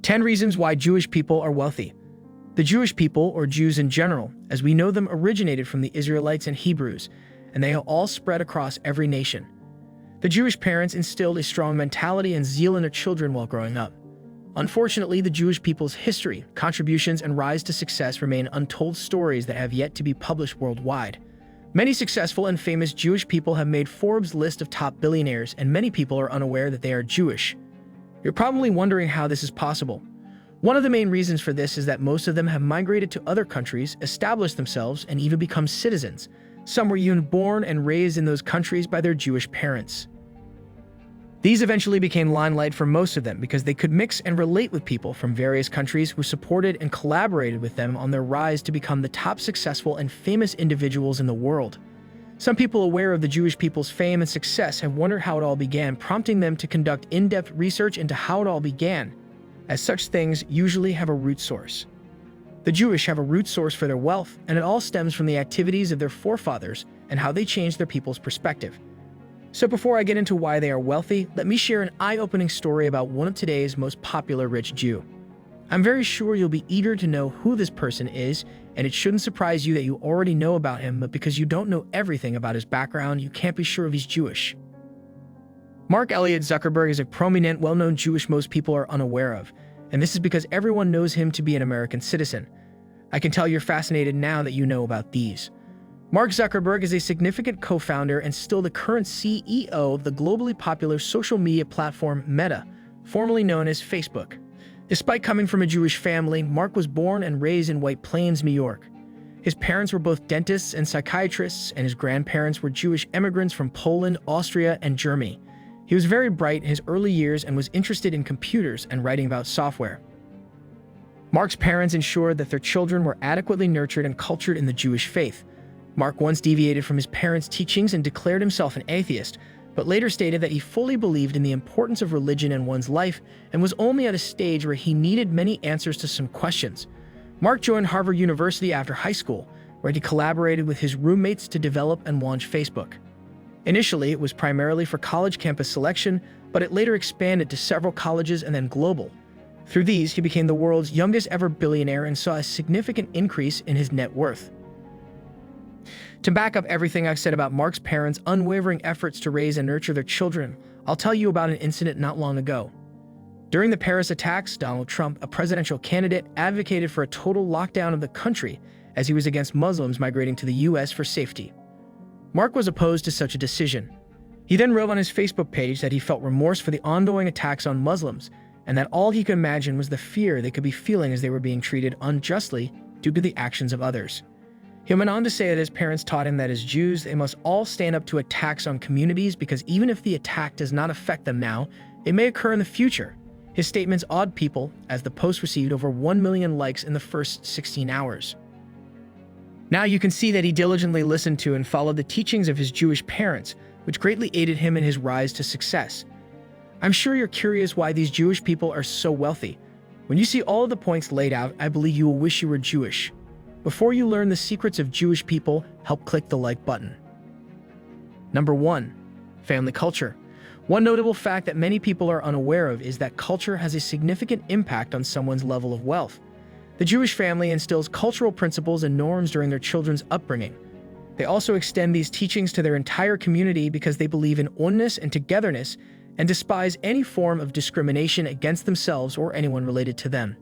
10 reasons why Jewish people are wealthy. The Jewish people, or Jews in general, as we know them, originated from the Israelites and Hebrews, and they have all spread across every nation. The Jewish parents instilled a strong mentality and zeal in their children while growing up. Unfortunately, the Jewish people's history, contributions, and rise to success remain untold stories that have yet to be published worldwide. Many successful and famous Jewish people have made Forbes' list of top billionaires, and many people are unaware that they are Jewish. You're probably wondering how this is possible. One of the main reasons for this is that most of them have migrated to other countries, established themselves, and even become citizens. Some were even born and raised in those countries by their Jewish parents. These eventually became limelight for most of them because they could mix and relate with people from various countries who supported and collaborated with them on their rise to become the top successful and famous individuals in the world. Some people aware of the Jewish people's fame and success have wondered how it all began, prompting them to conduct in-depth research into how it all began, as such things usually have a root source. The Jewish have a root source for their wealth, and it all stems from the activities of their forefathers and how they changed their people's perspective. So before I get into why they are wealthy, let me share an eye-opening story about one of today's most popular rich Jew. I'm very sure you'll be eager to know who this person is, and it shouldn't surprise you that you already know about him, but because you don't know everything about his background, you can't be sure if he's Jewish. Mark Elliott Zuckerberg is a prominent, well-known Jewish most people are unaware of, and this is because everyone knows him to be an American citizen. I can tell you're fascinated now that you know about these. Mark Zuckerberg is a significant co-founder and still the current CEO of the globally popular social media platform Meta, formerly known as Facebook. Despite coming from a Jewish family, Mark was born and raised in White Plains, New York. His parents were both dentists and psychiatrists, and his grandparents were Jewish immigrants from Poland, Austria, and Germany. He was very bright in his early years and was interested in computers and writing about software. Mark's parents ensured that their children were adequately nurtured and cultured in the Jewish faith. Mark once deviated from his parents' teachings and declared himself an atheist, but later stated that he fully believed in the importance of religion in one's life and was only at a stage where he needed many answers to some questions. Mark joined Harvard University after high school, where he collaborated with his roommates to develop and launch Facebook. Initially, it was primarily for college campus selection, but it later expanded to several colleges and then global. Through these, he became the world's youngest ever billionaire and saw a significant increase in his net worth. To back up everything I've said about Mark's parents' unwavering efforts to raise and nurture their children, I'll tell you about an incident not long ago. During the Paris attacks, Donald Trump, a presidential candidate, advocated for a total lockdown of the country as he was against Muslims migrating to the US for safety. Mark was opposed to such a decision. He then wrote on his Facebook page that he felt remorse for the ongoing attacks on Muslims and that all he could imagine was the fear they could be feeling as they were being treated unjustly due to the actions of others. He went on to say that his parents taught him that as Jews, they must all stand up to attacks on communities because even if the attack does not affect them now, it may occur in the future. His statements awed people, as the post received over 1 million likes in the first 16 hours. Now you can see that he diligently listened to and followed the teachings of his Jewish parents, which greatly aided him in his rise to success. I'm sure you're curious why these Jewish people are so wealthy. When you see all of the points laid out, I believe you will wish you were Jewish. Before you learn the secrets of Jewish people, help click the like button. Number 1. Family culture. One notable fact that many people are unaware of is that culture has a significant impact on someone's level of wealth. The Jewish family instills cultural principles and norms during their children's upbringing. They also extend these teachings to their entire community because they believe in oneness and togetherness and despise any form of discrimination against themselves or anyone related to them.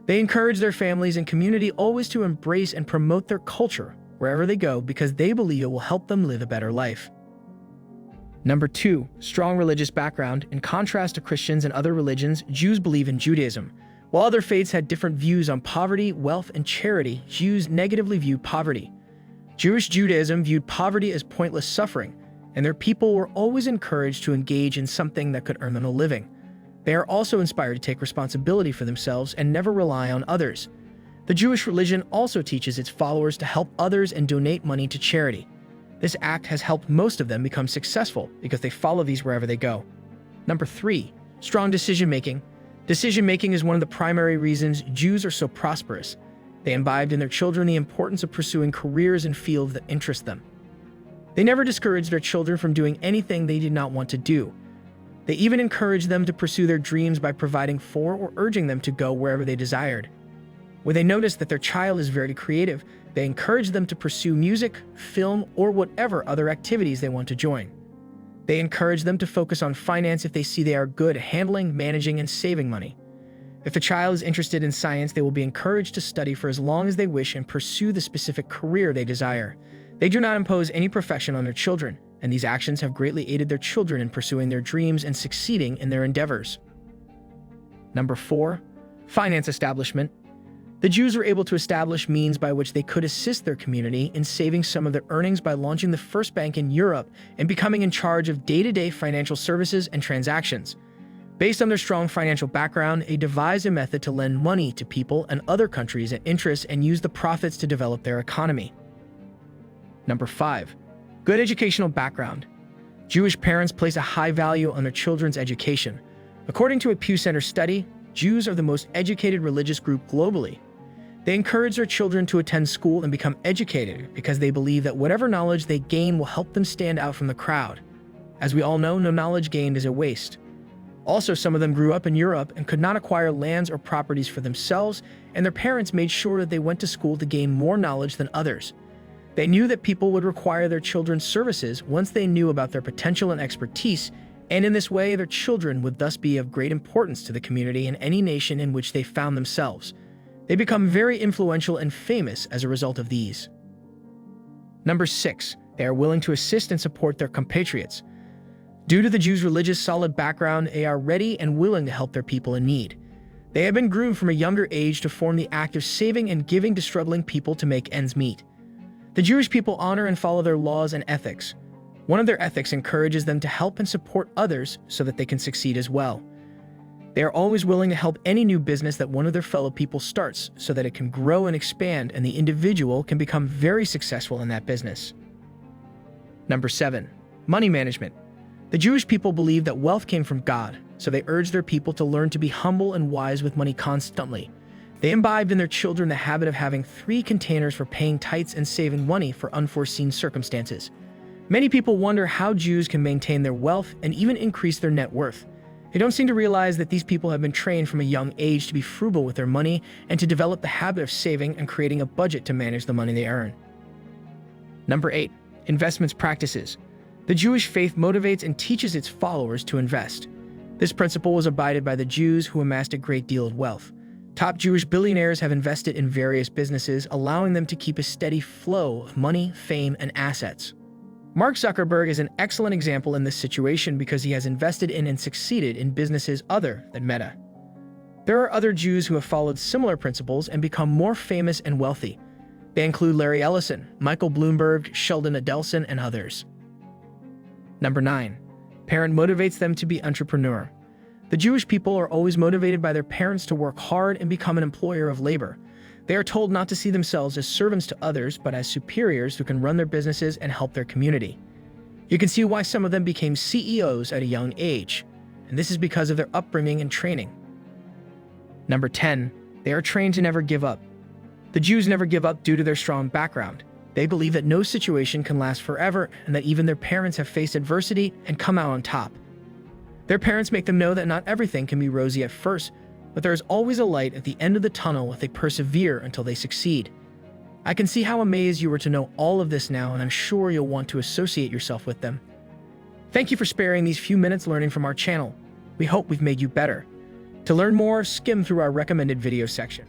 They encourage their families and community always to embrace and promote their culture wherever they go because they believe it will help them live a better life. Number 2. Strong religious background. In contrast to Christians and other religions, Jews believe in Judaism. While other faiths had different views on poverty, wealth, and charity, Jews negatively viewed poverty. Jewish Judaism viewed poverty as pointless suffering, and their people were always encouraged to engage in something that could earn them a living. They are also inspired to take responsibility for themselves and never rely on others. The Jewish religion also teaches its followers to help others and donate money to charity. This act has helped most of them become successful because they follow these wherever they go. Number 3. Strong decision-making. Decision-making is one of the primary reasons Jews are so prosperous. They imbibed in their children the importance of pursuing careers in fields that interest them. They never discouraged their children from doing anything they did not want to do. They even encouraged them to pursue their dreams by providing for or urging them to go wherever they desired. When they noticed that their child is very creative, they encourage them to pursue music, film, or whatever other activities they want to join. They encourage them to focus on finance if they see they are good at handling, managing, and saving money. If the child is interested in science, they will be encouraged to study for as long as they wish and pursue the specific career they desire. They do not impose any profession on their children, and these actions have greatly aided their children in pursuing their dreams and succeeding in their endeavors. Number 4. Finance establishment. The Jews were able to establish means by which they could assist their community in saving some of their earnings by launching the first bank in Europe and becoming in charge of day-to-day financial services and transactions. Based on their strong financial background, they devised a method to lend money to people and other countries at interest and use the profits to develop their economy. Number 5. Good educational background. Jewish parents place a high value on their children's education. According to a Pew Center study, Jews are the most educated religious group globally. They encourage their children to attend school and become educated because they believe that whatever knowledge they gain will help them stand out from the crowd. As we all know, no knowledge gained is a waste. Also, some of them grew up in Europe and could not acquire lands or properties for themselves, and their parents made sure that they went to school to gain more knowledge than others. They knew that people would require their children's services once they knew about their potential and expertise, and in this way, their children would thus be of great importance to the community and any nation in which they found themselves. They become very influential and famous as a result of these. Number 6. They are willing to assist and support their compatriots. Due to the Jews' religious solid background, they are ready and willing to help their people in need. They have been groomed from a younger age to form the act of saving and giving to struggling people to make ends meet. The Jewish people honor and follow their laws and ethics. One of their ethics encourages them to help and support others so that they can succeed as well. They are always willing to help any new business that one of their fellow people starts so that it can grow and expand and the individual can become very successful in that business. Number 7. Money management. The Jewish people believe that wealth came from God, so they urge their people to learn to be humble and wise with money constantly. They imbibed in their children the habit of having 3 containers for paying tithes and saving money for unforeseen circumstances. Many people wonder how Jews can maintain their wealth and even increase their net worth. They don't seem to realize that these people have been trained from a young age to be frugal with their money and to develop the habit of saving and creating a budget to manage the money they earn. Number 8. Investments practices. The Jewish faith motivates and teaches its followers to invest. This principle was abided by the Jews who amassed a great deal of wealth. Top Jewish billionaires have invested in various businesses, allowing them to keep a steady flow of money, fame, and assets. Mark Zuckerberg is an excellent example in this situation because he has invested in and succeeded in businesses other than Meta. There are other Jews who have followed similar principles and become more famous and wealthy. They include Larry Ellison, Michael Bloomberg, Sheldon Adelson, and others. Number 9. Parent motivates them to be entrepreneur. The Jewish people are always motivated by their parents to work hard and become an employer of labor. They are told not to see themselves as servants to others, but as superiors who can run their businesses and help their community. You can see why some of them became CEOs at a young age, and this is because of their upbringing and training. Number 10. They are trained to never give up. The Jews never give up due to their strong background. They believe that no situation can last forever and that even their parents have faced adversity and come out on top. Their parents make them know that not everything can be rosy at first, but there is always a light at the end of the tunnel if they persevere until they succeed. I can see how amazed you were to know all of this now, and I'm sure you'll want to associate yourself with them. Thank you for sparing these few minutes learning from our channel. We hope we've made you better. To learn more, skim through our recommended video section.